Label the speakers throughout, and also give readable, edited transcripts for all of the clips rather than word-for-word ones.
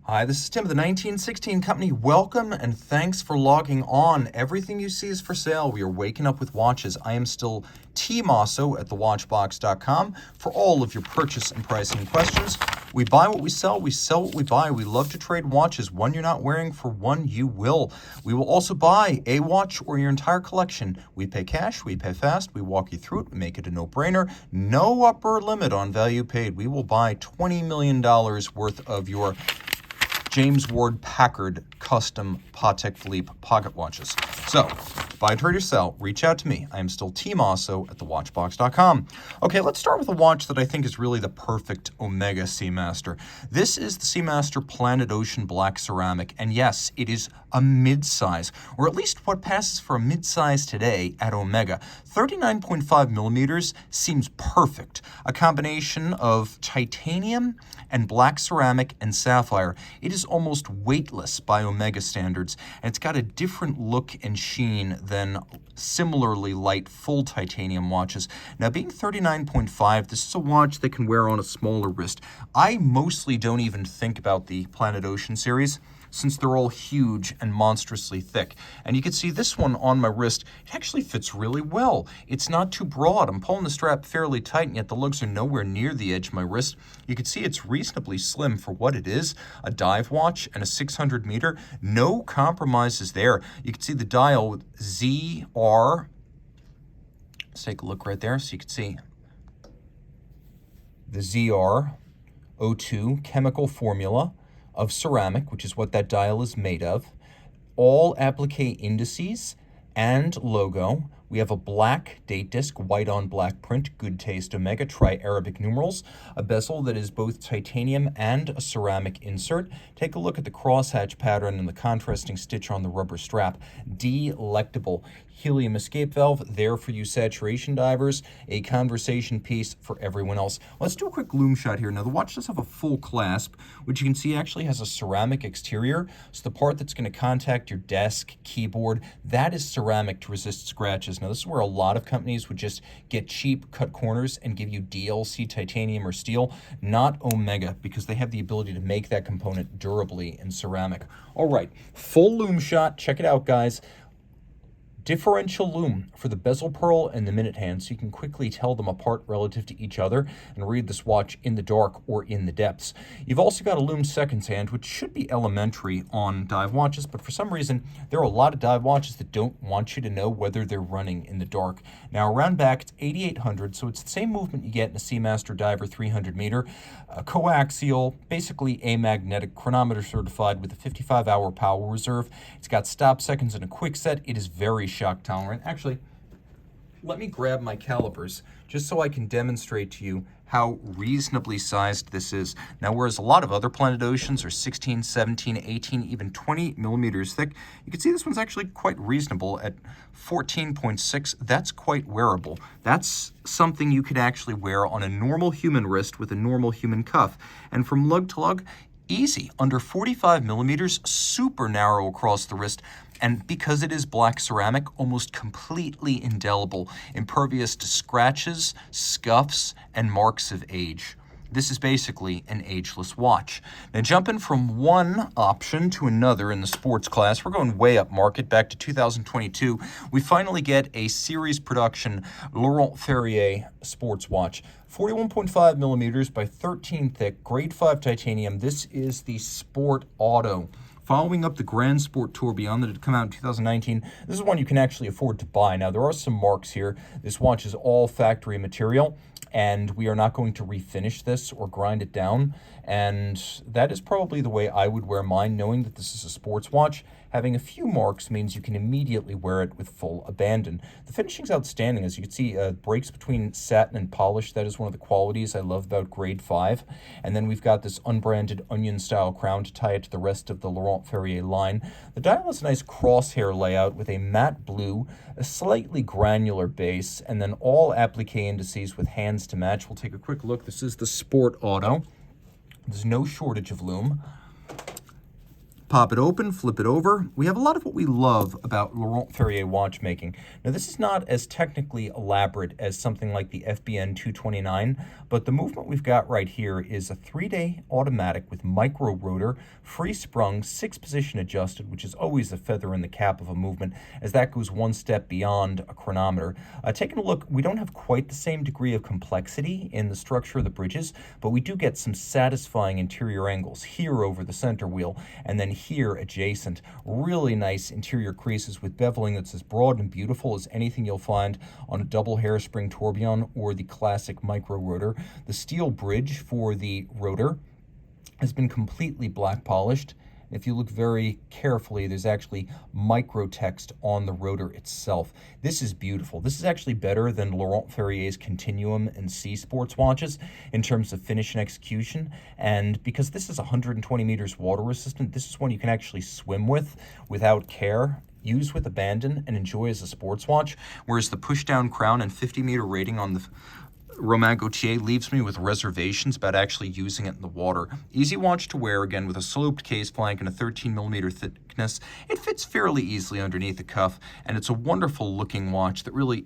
Speaker 1: Hi, this is Tim of the 1916 Company. Welcome and thanks for logging on. Everything you see is for sale. We are waking up with watches. I am still Team Mosso at thewatchbox.com for all of your purchase and pricing questions. We buy what we sell what we buy. We love to trade watches. One you're not wearing for one you will. We will also buy a watch or your entire collection. We pay cash, we pay fast, we walk you through it, we make it a no-brainer. No upper limit on value paid. We will buy $20 million worth of your James Ward Packard custom Patek Philippe pocket watches. So, buy, trade, or sell, reach out to me. I am still Team Mosso at thewatchbox.com. Okay, let's start with a watch that I think is really the perfect Omega Seamaster. This is the Seamaster Planet Ocean Black Ceramic, and yes, it is a mid-size, or at least what passes for a mid-size today at Omega. 39.5 millimeters seems perfect. A combination of titanium and black ceramic and sapphire. It is almost weightless by Omega standards, and it's got a different look and sheen than similarly light full titanium watches. Now, being 39.5, this is a watch that can wear on a smaller wrist. I mostly don't even think about the Planet Ocean series, since they're all huge and monstrously thick. And you can see this one on my wrist, it actually fits really well. It's not too broad. I'm pulling the strap fairly tight, and yet the lugs are nowhere near the edge of my wrist. You can see it's reasonably slim for what it is, a dive watch and a 600 meter. No compromises there. You can see the dial with ZR. Let's take a look right there so you can see the ZR02 chemical formula of ceramic, which is what that dial is made of. All applique indices and logo. We have a black date disc, white on black print, good taste Omega, tri-Arabic numerals, a bezel that is both titanium and a ceramic insert. Take a look at the crosshatch pattern and the contrasting stitch on the rubber strap. Delectable. Helium escape valve, there for you saturation divers, a conversation piece for everyone else. Let's do a quick loom shot here. Now, the watch does have a full clasp, which you can see actually has a ceramic exterior. So the part that's going to contact your desk, keyboard, that is ceramic to resist scratches. Now, this is where a lot of companies would just get cheap, cut corners, and give you DLC titanium or steel. Not Omega, because they have the ability to make that component durably in ceramic. All right, full loom shot. Check it out, guys. Differential loom for the bezel pearl and the minute hand, so you can quickly tell them apart relative to each other and read this watch in the dark or in the depths. You've also got a loom seconds hand, which should be elementary on dive watches, but for some reason, there are a lot of dive watches that don't want you to know whether they're running in the dark. Now, around back, it's 8,800, so it's the same movement you get in a Seamaster Diver 300 meter, coaxial, basically amagnetic, chronometer certified with a 55-hour power reserve. It's got stop seconds and a quick set. It is very shock tolerant. Actually, let me grab my calipers just so I can demonstrate to you how reasonably sized this is. Now, whereas a lot of other Planet Oceans are 16, 17, 18, even 20 millimeters thick, you can see this one's actually quite reasonable at 14.6. That's quite wearable. That's something you could actually wear on a normal human wrist with a normal human cuff. And from lug to lug, easy, under 45 millimeters, super narrow across the wrist, and because it is black ceramic, almost completely indelible, impervious to scratches, scuffs, and marks of age. This is basically an ageless watch. Now, jumping from one option to another in the sports class, we're going way up market, back to 2022. We finally get a series production Laurent Ferrier sports watch. 41.5 millimeters by 13 thick, grade 5 titanium. This is the Sport Auto. Following up the Grand Sport Tourbillon that had come out in 2019, this is one you can actually afford to buy. Now, there are some marks here. This watch is all factory material, and we are not going to refinish this or grind it down. And that is probably the way I would wear mine, knowing that this is a sports watch. Having a few marks means you can immediately wear it with full abandon. The finishing's outstanding. As you can see, breaks between satin and polish. That is one of the qualities I love about grade 5. And then we've got this unbranded onion-style crown to tie it to the rest of the Laurent Ferrier line. The dial has a nice crosshair layout with a matte blue, a slightly granular base, and then all applique indices with hands to match. We'll take a quick look. This is the Sport Auto. There's no shortage of loom. Pop it open, flip it over. We have a lot of what we love about Laurent Ferrier watchmaking. Now, this is not as technically elaborate as something like the FBN 229, but the movement we've got right here is a 3-day automatic with micro rotor, free sprung, 6-position adjusted, which is always a feather in the cap of a movement, as that goes one step beyond a chronometer. Taking a look, we don't have quite the same degree of complexity in the structure of the bridges, but we do get some satisfying interior angles here over the center wheel, and then here adjacent. Really nice interior creases with beveling that's as broad and beautiful as anything you'll find on a double hairspring tourbillon or the classic micro rotor. The steel bridge for the rotor has been completely black polished. If you look very carefully, there's actually micro text on the rotor itself. This is beautiful. This is actually better than Laurent Ferrier's Continuum and C Sports watches in terms of finish and execution. And because this is 120 meters water resistant, this is one you can actually swim with without care, use with abandon, and enjoy as a sports watch. Whereas the push-down crown and 50-meter rating on the Romain Gaultier leaves me with reservations about actually using it in the water. Easy watch to wear, again, with a sloped case flank and a 13-millimeter thickness. It fits fairly easily underneath the cuff, and it's a wonderful looking watch that really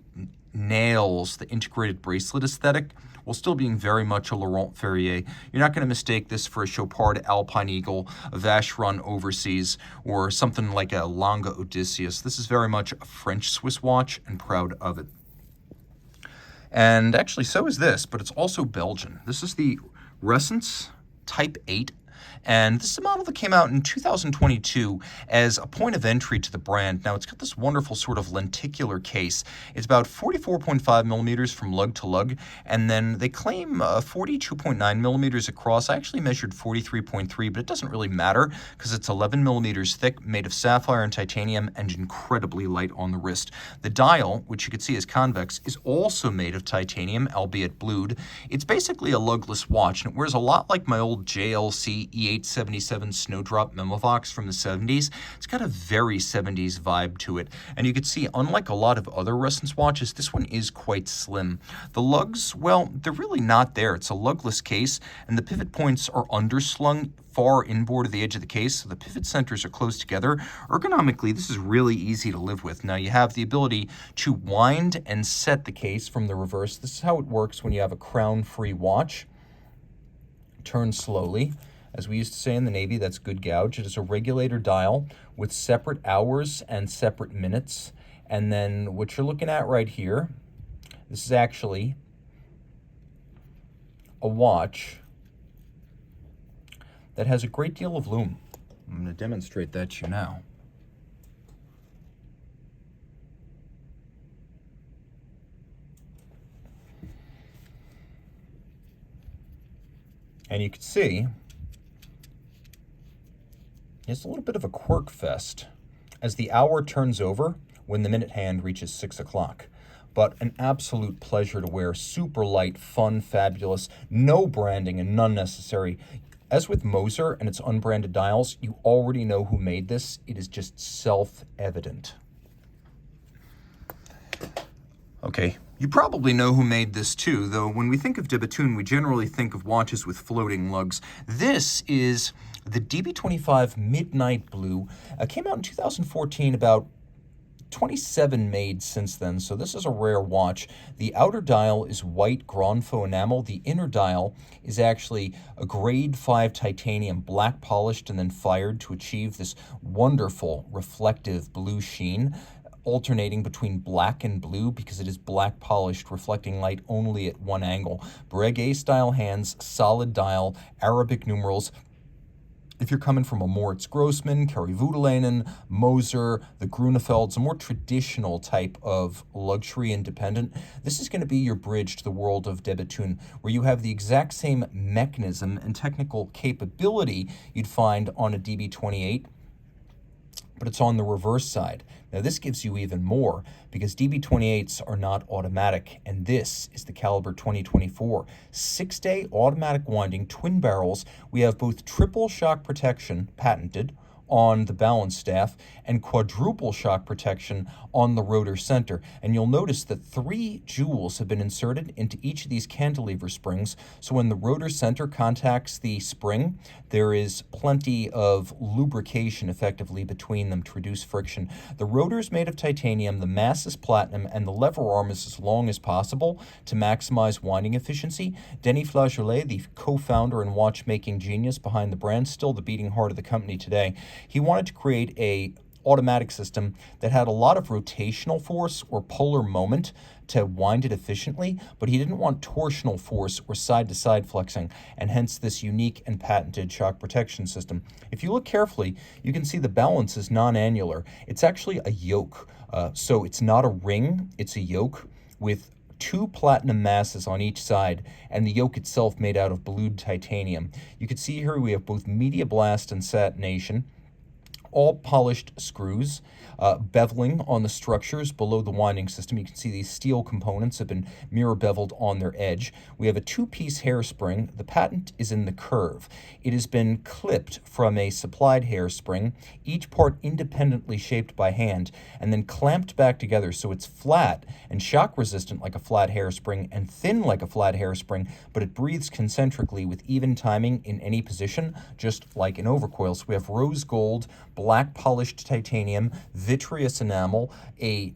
Speaker 1: nails the integrated bracelet aesthetic while still being very much a Laurent Ferrier. You're not going to mistake this for a Chopard Alpine Eagle, a Vacheron Overseas, or something like a Lange Odysseus. This is very much a French Swiss watch, and proud of it. And actually, so is this, but it's also Belgian. This is the Ressence Type 8, and this is a model that came out in 2022 as a point of entry to the brand. Now, it's got this wonderful sort of lenticular case. It's about 44.5 millimeters from lug to lug, and then they claim 42.9 millimeters across. I actually measured 43.3, but it doesn't really matter because it's 11 millimeters thick, made of sapphire and titanium, and incredibly light on the wrist. The dial, which you can see is convex, is also made of titanium, albeit blued. It's basically a lugless watch, and it wears a lot like my old JLC E877 Snowdrop Memovox from the 70s. It's got a very 70s vibe to it, and you can see, unlike a lot of other Ressence watches, this one is quite slim. The lugs, well, they're really not there. It's a lugless case, and the pivot points are underslung far inboard of the edge of the case, so the pivot centers are close together. Ergonomically, this is really easy to live with. Now, you have the ability to wind and set the case from the reverse. This is how it works when you have a crown-free watch. Turn slowly. As we used to say in the Navy, that's good gouge. It is a regulator dial with separate hours and separate minutes. And then what you're looking at right here, this is actually a watch that has a great deal of lume. I'm going to demonstrate that to you now. And you can see it's a little bit of a quirk fest as the hour turns over when the minute hand reaches 6 o'clock. But an absolute pleasure to wear, super light, fun, fabulous, no branding and none necessary. As with Moser and its unbranded dials, you already know who made this. It is just self-evident. Okay, you probably know who made this too, though when we think of de Bethune, we generally think of watches with floating lugs. This is the DB25 Midnight Blue. Came out in 2014, about 27 made since then, so this is a rare watch. The outer dial is white Grand Faux enamel. The inner dial is actually a grade 5 titanium, black polished and then fired to achieve this wonderful reflective blue sheen, alternating between black and blue because it is black polished, reflecting light only at one angle. Breguet style hands, solid dial, Arabic numerals. If you're coming from a Moritz Grossman, Kari Voutilainen, Moser, the Grunefelds, a more traditional type of luxury independent, this is going to be your bridge to the world of de Bethune, where you have the exact same mechanism and technical capability you'd find on a DB28, but it's on the reverse side. Now this gives you even more because DB28s are not automatic, and this is the caliber 2024. 6-day automatic winding twin barrels. We have both triple shock protection, patented, on the balance staff and quadruple shock protection on the rotor center. And you'll notice that 3 jewels have been inserted into each of these cantilever springs, so when the rotor center contacts the spring, there is plenty of lubrication effectively between them to reduce friction. The rotor is made of titanium, the mass is platinum, and the lever arm is as long as possible to maximize winding efficiency. Denis Flageolet, the co-founder and watchmaking genius behind the brand, still the beating heart of the company today, he wanted to create a automatic system that had a lot of rotational force or polar moment to wind it efficiently, but he didn't want torsional force or side-to-side flexing, and hence this unique and patented shock protection system. If you look carefully, you can see the balance is non-annular. It's actually a yoke, so it's not a ring, it's a yoke with 2 platinum masses on each side, and the yoke itself made out of blued titanium. You can see here we have both media blast and satination, all polished screws, beveling on the structures below the winding system. You can see these steel components have been mirror beveled on their edge. We have a 2-piece hairspring. The patent is in the curve. It has been clipped from a supplied hairspring, each part independently shaped by hand, and then clamped back together so it's flat and shock resistant like a flat hairspring and thin like a flat hairspring, but it breathes concentrically with even timing in any position, just like an overcoil. So we have rose gold, black polished titanium, vitreous enamel, a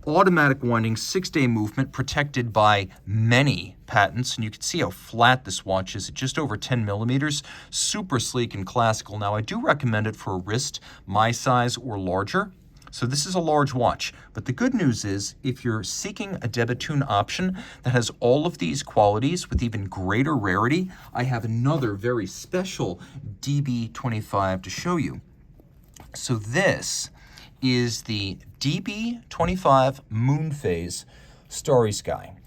Speaker 1: automatic winding 6-day movement protected by many patents, and you can see how flat this watch is at just over 10 millimeters, super sleek and classical. Now I do recommend it for a wrist my size or larger. So this is a large watch, but the good news is if you're seeking a de Bethune option that has all of these qualities with even greater rarity, I have another very special DB25 to show you. So this is the DB25 Moon Phase Starry Sky.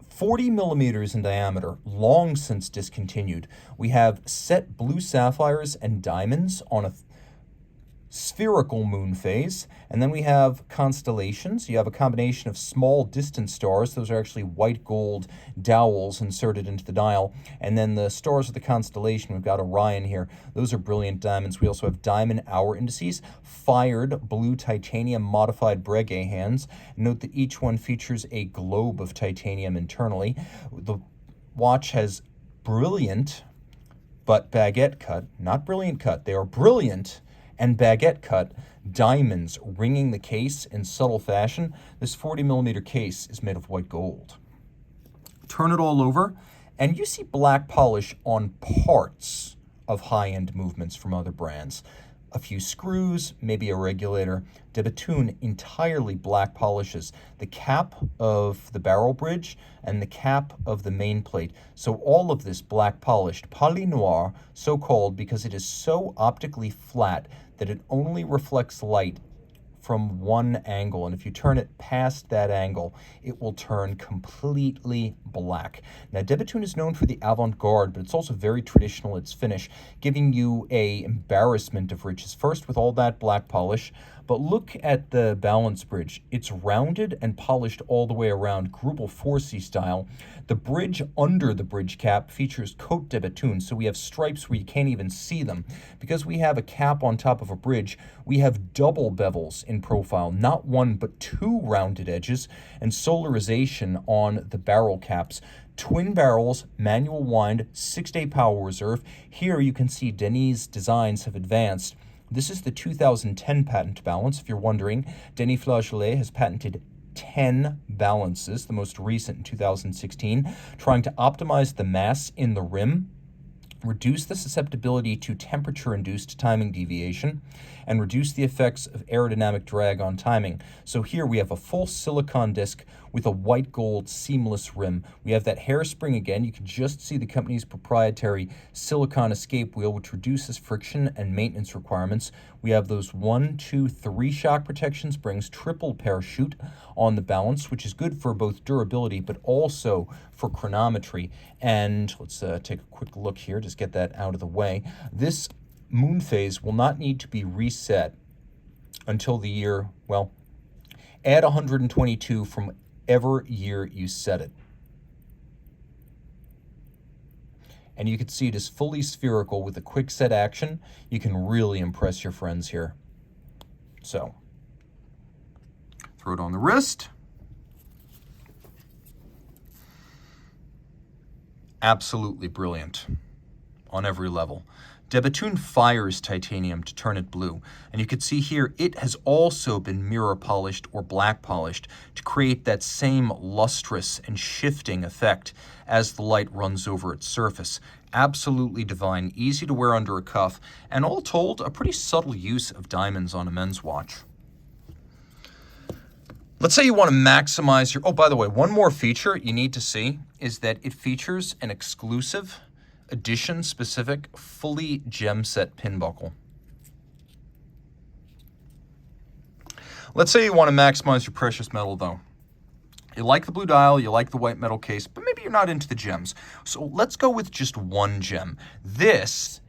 Speaker 1: 40 millimeters in diameter, long since discontinued. We have set blue sapphires and diamonds on a spherical moon phase, and then we have constellations. You have a combination of small distant stars. Those are actually white gold dowels inserted into the dial, and then the stars of the constellation, we've got Orion here. Those are brilliant diamonds. We also have diamond hour indices, fired blue titanium modified Breguet hands. Note that each one features a globe of titanium internally. The watch has brilliant but baguette cut, not brilliant cut, they are brilliant and baguette cut diamonds ringing the case in subtle fashion. This 40 millimeter case is made of white gold. Turn it all over, and you see black polish on parts of high-end movements from other brands. A few screws, maybe a regulator. De Bethune entirely black polishes the cap of the barrel bridge and the cap of the main plate. So all of this black polished, poly noir, so called because it is so optically flat that it only reflects light from one angle, and if you turn it past that angle, it will turn completely black. Now, de Bethune is known for the avant-garde, but it's also very traditional, its finish, giving you a embarrassment of riches. First, with all that black polish, but look at the balance bridge. It's rounded and polished all the way around, Grubel 4C style. The bridge under the bridge cap features Cote de Bethune, so we have stripes where you can't even see them. Because we have a cap on top of a bridge, we have double bevels in profile, not one but 2 rounded edges, and solarization on the barrel caps. Twin barrels, manual wind, 6-day power reserve. Here you can see Denis' designs have advanced. This is the 2010 patent balance. If you're wondering, Denis Flageolet has patented 10 balances, the most recent in 2016, trying to optimize the mass in the rim, reduce the susceptibility to temperature-induced timing deviation, and reduce the effects of aerodynamic drag on timing. So here we have a full silicon disc with a white gold seamless rim. We have that hairspring again. You can just see the company's proprietary silicon escape wheel, which reduces friction and maintenance requirements. We have those 1, 2, 3 shock protection springs, triple parachute on the balance, which is good for both durability but also for chronometry. And let's take a quick look here, just get that out of the way. This moon phase will not need to be reset until the year, well, add 122 from every year you set it. And you can see it is fully spherical with a quick set action. You can really impress your friends here. So, throw it on the wrist. Absolutely brilliant on every level. Bethune fires titanium to turn it blue, and you can see here it has also been mirror polished or black polished to create that same lustrous and shifting effect as the light runs over its surface. Absolutely divine, easy to wear under a cuff, and all told, a pretty subtle use of diamonds on a men's watch. Let's say you want to maximize your... Oh, by the way, one more feature you need to see is that it features an exclusive edition-specific, fully gem-set pin buckle. Let's say you want to maximize your precious metal, though. You like the blue dial, you like the white metal case, but maybe you're not into the gems. So let's go with just one gem. This,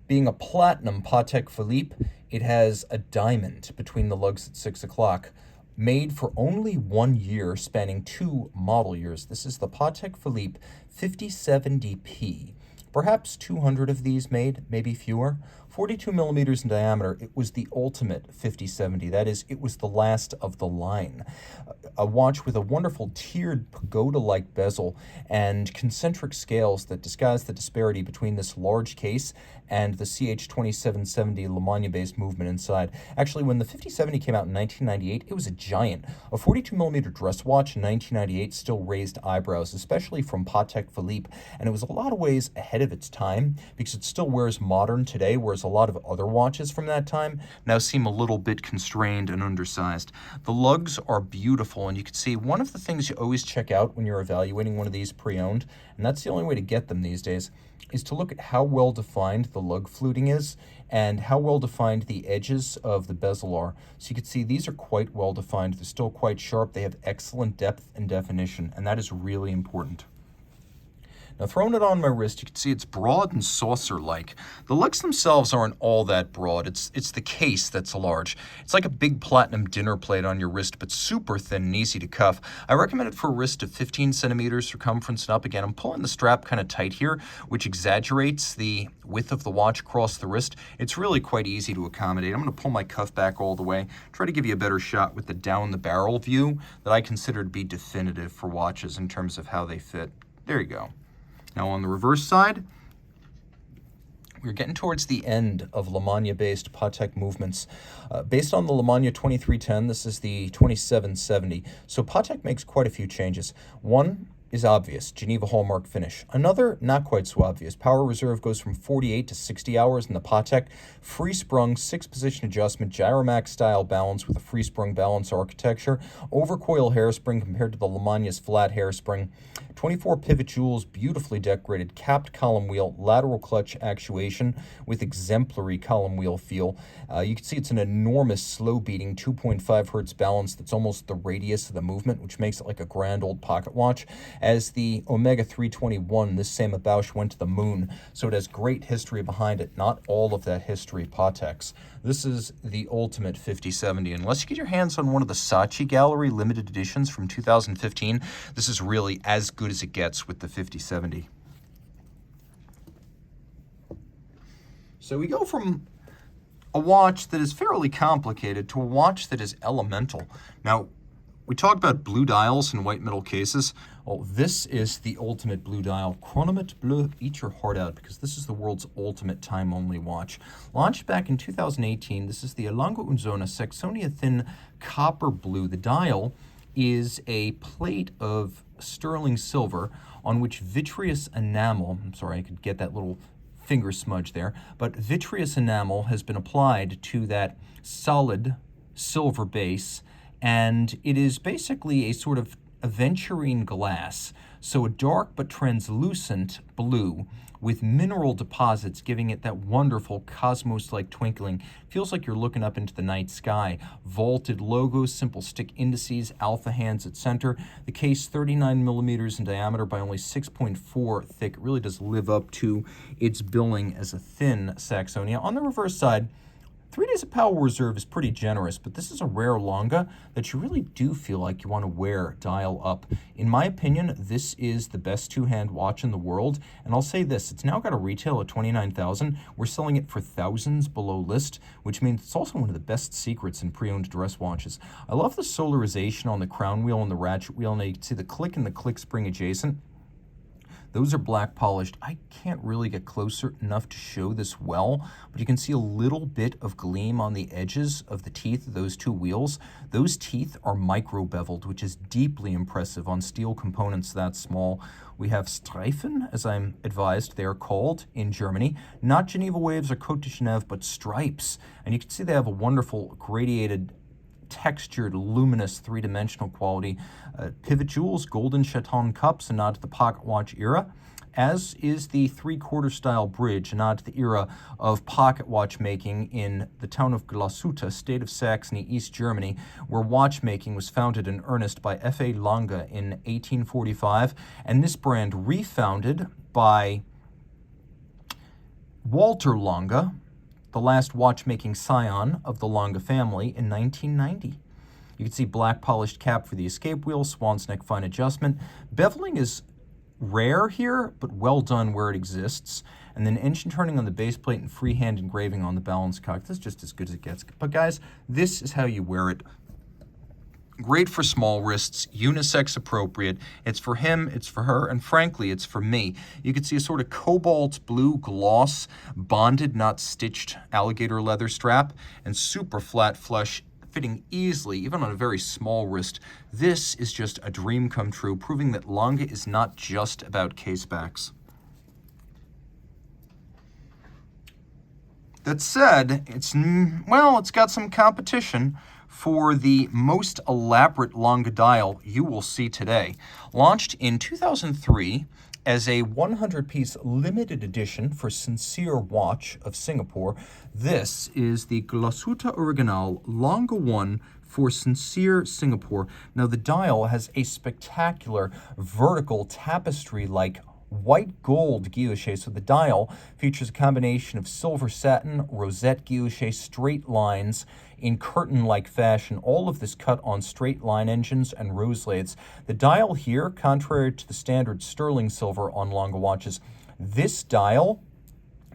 Speaker 1: being a platinum Patek Philippe, it has a diamond between the lugs at 6 o'clock. Made for only 1 year, spanning 2 model years. This is the Patek Philippe 5070P. Perhaps 200 of these made, maybe fewer. 42 millimeters in diameter. It was the ultimate 5070. That is, it was the last of the line. A watch with a wonderful tiered pagoda-like bezel and concentric scales that disguise the disparity between this large case and the CH2770 Lemania-based movement inside. Actually, when the 5070 came out in 1998, it was a giant. A 42 millimeter dress watch in 1998 still raised eyebrows, especially from Patek Philippe, and it was a lot of ways ahead of its time because it still wears modern today, whereas a lot of other watches from that time now seem a little bit constrained and undersized. The lugs are beautiful, and you can see one of the things you always check out when you're evaluating one of these pre-owned, and that's the only way to get them these days, is to look at how well defined the lug fluting is and how well defined the edges of the bezel are. So you can see these are quite well defined. They're still quite sharp. They have excellent depth and definition, and that is really important. Now, throwing it on my wrist, you can see it's broad and saucer-like. The lugs themselves aren't all that broad. It's the case that's large. It's like a big platinum dinner plate on your wrist, but super thin and easy to cuff. I recommend it for a wrist of 15 centimeters circumference and up. Again, I'm pulling the strap kind of tight here, which exaggerates the width of the watch across the wrist. It's really quite easy to accommodate. I'm going to pull my cuff back all the way, try to give you a better shot with the down the barrel view that I consider to be definitive for watches in terms of how they fit. There you go. Now on the reverse side, we're getting towards the end of Lemania-based Patek movements. Based on the Lemania 2310, this is the 2770. So Patek makes quite a few changes. One is obvious, Geneva hallmark finish. Another, not quite so obvious. Power reserve goes from 48 to 60 hours in the Patek. Free sprung, 6-position adjustment, Gyromax style balance with a free sprung balance architecture. Overcoil hairspring compared to the Lemania's flat hairspring. 24 pivot jewels, beautifully decorated, capped column wheel, lateral clutch actuation with exemplary column wheel feel. You can see it's an enormous slow beating 2.5 hertz balance that's almost the radius of the movement, which makes it like a grand old pocket watch. As the Omega 321, this same Bausch went to the moon, so it has great history behind it. Not all of that history Patek's. This is the ultimate 5070. Unless you get your hands on one of the Saatchi Gallery limited editions from 2015, this is really as good as it gets with the 5070. So we go from a watch that is fairly complicated to a watch that is elemental. Now, we talked about blue dials and white metal cases. Well, this is the ultimate blue dial. Chronomètre Bleu, eat your heart out, because this is the world's ultimate time-only watch. Launched back in 2018, this is the Lange und Söhne Saxonia thin copper blue. The dial is a plate of sterling silver on which vitreous enamel, I'm sorry, I could get that little finger smudge there, but vitreous enamel has been applied to that solid silver base, and it is basically a sort of aventurine glass, so a dark but translucent blue with mineral deposits giving it that wonderful cosmos-like twinkling. Feels like you're looking up into the night sky. Vaulted logos, simple stick indices, alpha hands at center. The case 39 millimeters in diameter by only 6.4 thick. It really does live up to its billing as a thin Saxonia. On the reverse side, 3 days of power reserve is pretty generous, but this is a rare Lange that you really do feel like you want to wear dial up. In my opinion, this is the best two-hand watch in the world, and I'll say this, it's now got a retail at $29,000. We're selling it for thousands below list, which means it's also one of the best secrets in pre-owned dress watches. I love the solarization on the crown wheel and the ratchet wheel, and you can see the click and the click spring adjacent. Those are black polished. I can't really get closer enough to show this well, but you can see a little bit of gleam on the edges of the teeth of those two wheels. Those teeth are micro beveled, which is deeply impressive on steel components that small. We have Streifen, as I'm advised they are called in Germany. Not Geneva waves or Côte de Genève, but stripes. And you can see they have a wonderful gradiated textured, luminous, three-dimensional quality. Pivot jewels, golden chaton cups, a nod to the pocket watch era, as is the three-quarter style bridge, a nod to the era of pocket watchmaking in the town of Glashütte, state of Saxony, East Germany, where watchmaking was founded in earnest by F.A. Lange in 1845, and this brand refounded by Walter Lange, the last watchmaking scion of the Lange family, in 1990. You can see black polished cap for the escape wheel, swan's neck fine adjustment. Beveling is rare here, but well done where it exists. And then engine turning on the base plate and freehand engraving on the balance cock. This is just as good as it gets. But guys, this is how you wear it. Great for small wrists, unisex appropriate. It's for him, it's for her, and frankly, it's for me. You can see a sort of cobalt blue gloss, bonded, not stitched alligator leather strap, and super flat flush, fitting easily, even on a very small wrist. This is just a dream come true, proving that Lange is not just about casebacks. That said, it's got some competition for the most elaborate Lange dial you will see today. Launched in 2003 as a 100-piece limited edition for Sincere Watch of Singapore, this is the Glashütte Original Lange 1 for Sincere Singapore. Now the dial has a spectacular vertical tapestry-like white gold guilloche, so the dial features a combination of silver satin, rosette guilloche, straight lines in curtain-like fashion, all of this cut on straight line engines and rose lathes. The dial here, contrary to the standard sterling silver on Lange watches, this dial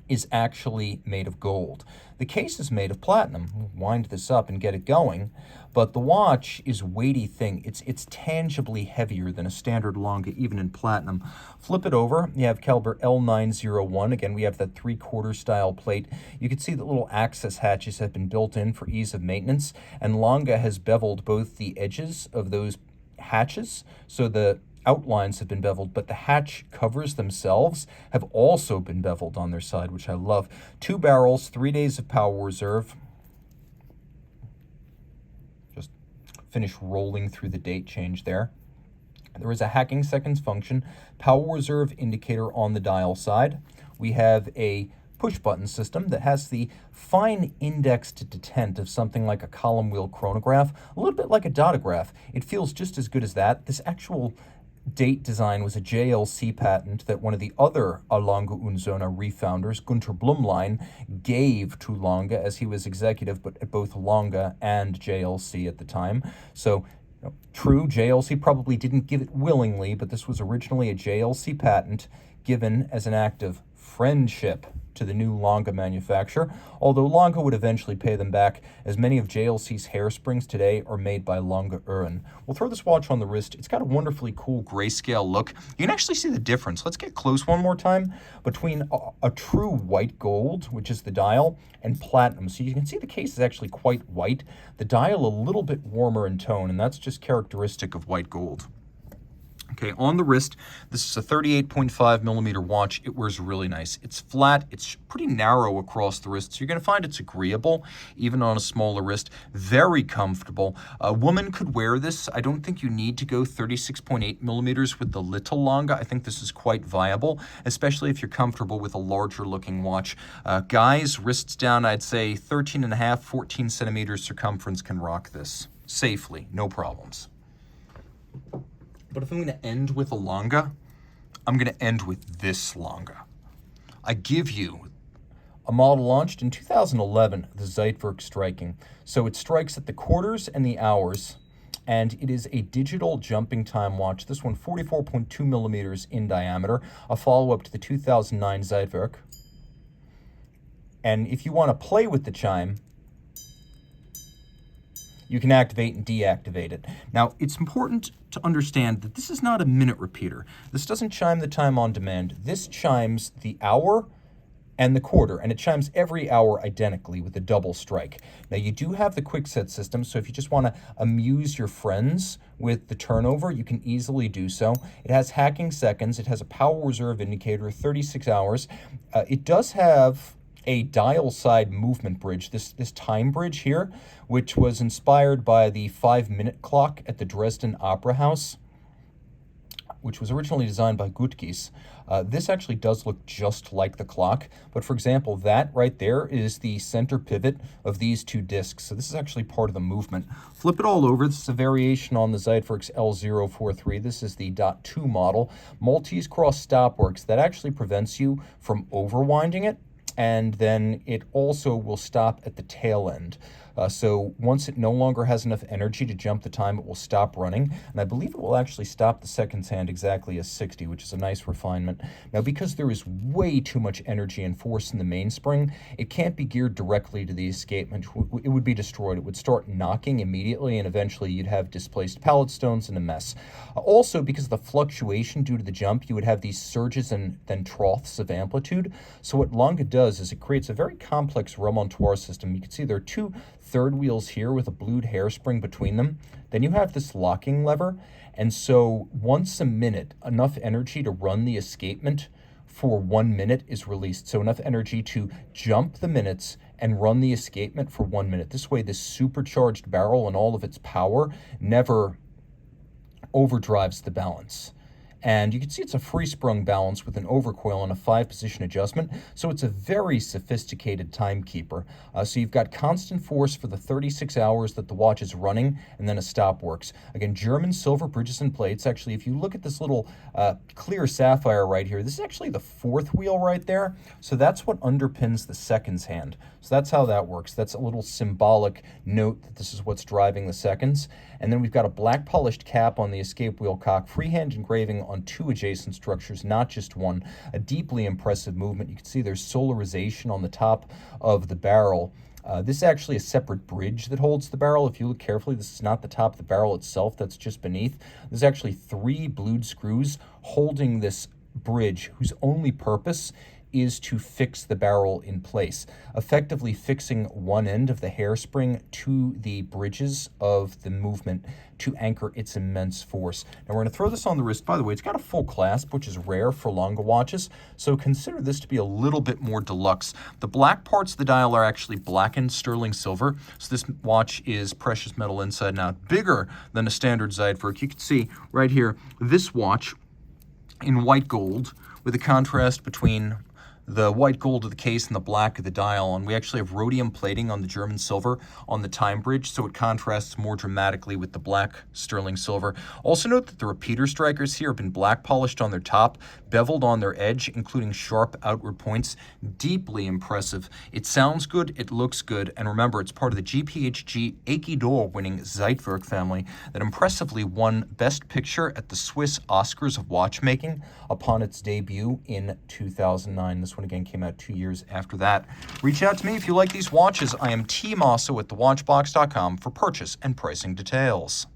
Speaker 1: is actually made of gold. The case is made of platinum. We'll wind this up and get it going, but the watch is a weighty thing. It's tangibly heavier than a standard Lange, even in platinum. Flip it over, you have caliber L901. Again, we have that three-quarter style plate. You can see that little access hatches have been built in for ease of maintenance, and Lange has beveled both the edges of those hatches, so the outlines have been beveled, but the hatch covers themselves have also been beveled on their side, which I love. 2 barrels, 3 days of power reserve. Just finish rolling through the date change there. There is a hacking seconds function, power reserve indicator on the dial side. We have a push-button system that has the fine indexed detent of something like a column wheel chronograph, a little bit like a dotograph. It feels just as good as that. This actual date design was a JLC patent that one of the other Lange und Söhne refounders, Gunter Blumlein, gave to Lange as he was executive, but at both Lange and JLC at the time. So, true, JLC probably didn't give it willingly, but this was originally a JLC patent given as an act of friendship to the new Lange manufacturer, although Lange would eventually pay them back, as many of JLC's hairsprings today are made by Lange Uhren. We'll throw this watch on the wrist. It's got a wonderfully cool grayscale look. You can actually see the difference. Let's get close one more time between a true white gold, which is the dial, and platinum. So you can see the case is actually quite white. The dial a little bit warmer in tone, and that's just characteristic of white gold. Okay, on the wrist, this is a 38.5 millimeter watch. It wears really nice. It's flat, it's pretty narrow across the wrist, so you're gonna find it's agreeable, even on a smaller wrist. Very comfortable. A woman could wear this. I don't think you need to go 36.8 millimeters with the little Lange. I think this is quite viable, especially if you're comfortable with a larger looking watch. Guys, wrists down, I'd say 13.5, 14 centimeters circumference can rock this safely, no problems. But if I'm going to end with a Lange, I'm going to end with this Lange. I give you a model launched in 2011, the Zeitwerk striking. So it strikes at the quarters and the hours, and it is a digital jumping time watch. This one 44.2 millimeters in diameter, a follow-up to the 2009 Zeitwerk. And if you want to play with the chime, you can activate and deactivate it. Now, it's important to understand that this is not a minute repeater. This doesn't chime the time on demand. This chimes the hour and the quarter, and it chimes every hour identically with a double strike. Now, you do have the quick set system, so if you just want to amuse your friends with the turnover, you can easily do so. It has hacking seconds. It has a power reserve indicator, 36 hours. It does have a dial side movement bridge, this time bridge here, which was inspired by the 5-minute clock at the Dresden Opera House, which was originally designed by Gutkis. This actually does look just like the clock, but for example, that right there is the center pivot of these two discs. So this is actually part of the movement. Flip it all over. This is a variation on the Zeitwerk's L043. This is the .2 model. Maltese cross stopworks. That actually prevents you from overwinding it, and then it also will stop at the tail end. So once it no longer has enough energy to jump the time, it will stop running. And I believe it will actually stop the seconds hand exactly as 60, which is a nice refinement. Now, because there is way too much energy and force in the mainspring, it can't be geared directly to the escapement. It would be destroyed. It would start knocking immediately, and eventually you'd have displaced pallet stones and a mess. Also, because of the fluctuation due to the jump, you would have these surges and then troughs of amplitude. So what Lange does is it creates a very complex remontoir system. You can see there are two third wheels here with a blued hairspring between them. Then you have this locking lever, and so once a minute, enough energy to run the escapement for 1 minute is released. So enough energy to jump the minutes and run the escapement for 1 minute. This way, this supercharged barrel and all of its power never overdrives the balance. And you can see it's a free-sprung balance with an overcoil and a 5-position adjustment, so it's a very sophisticated timekeeper. So you've got constant force for the 36 hours that the watch is running, and then a stop works. Again, German silver bridges and plates. Actually, if you look at this little clear sapphire right here, this is actually the fourth wheel right there, so that's what underpins the seconds hand. So that's how that works. That's a little symbolic note that this is what's driving the seconds. And then we've got a black polished cap on the escape wheel cock, freehand engraving on 2 adjacent structures, not just one. A deeply impressive movement. You can see there's solarization on the top of the barrel. This is actually a separate bridge that holds the barrel. If you look carefully, this is not the top of the barrel itself, that's just beneath. There's actually 3 blued screws holding this bridge, whose only purpose is to fix the barrel in place, effectively fixing one end of the hairspring to the bridges of the movement to anchor its immense force. Now we're going to throw this on the wrist. By the way, it's got a full clasp, which is rare for Lange watches, so consider this to be a little bit more deluxe. The black parts of the dial are actually blackened sterling silver, so this watch is precious metal inside and out, bigger than a standard Zeitwerk. You can see right here, this watch in white gold with a contrast between the white gold of the case and the black of the dial, and we actually have rhodium plating on the German silver on the time bridge, so it contrasts more dramatically with the black sterling silver. Also note that the repeater strikers here have been black polished on their top, beveled on their edge, including sharp outward points. Deeply impressive. It sounds good, it looks good, and remember, it's part of the GPHG Eiki d'Or winning Zeitwerk family that impressively won Best Picture at the Swiss Oscars of Watchmaking upon its debut in 2009. This one again came out 2 years after that. Reach out to me if you like these watches. I am Team Mosso at thewatchbox.com for purchase and pricing details.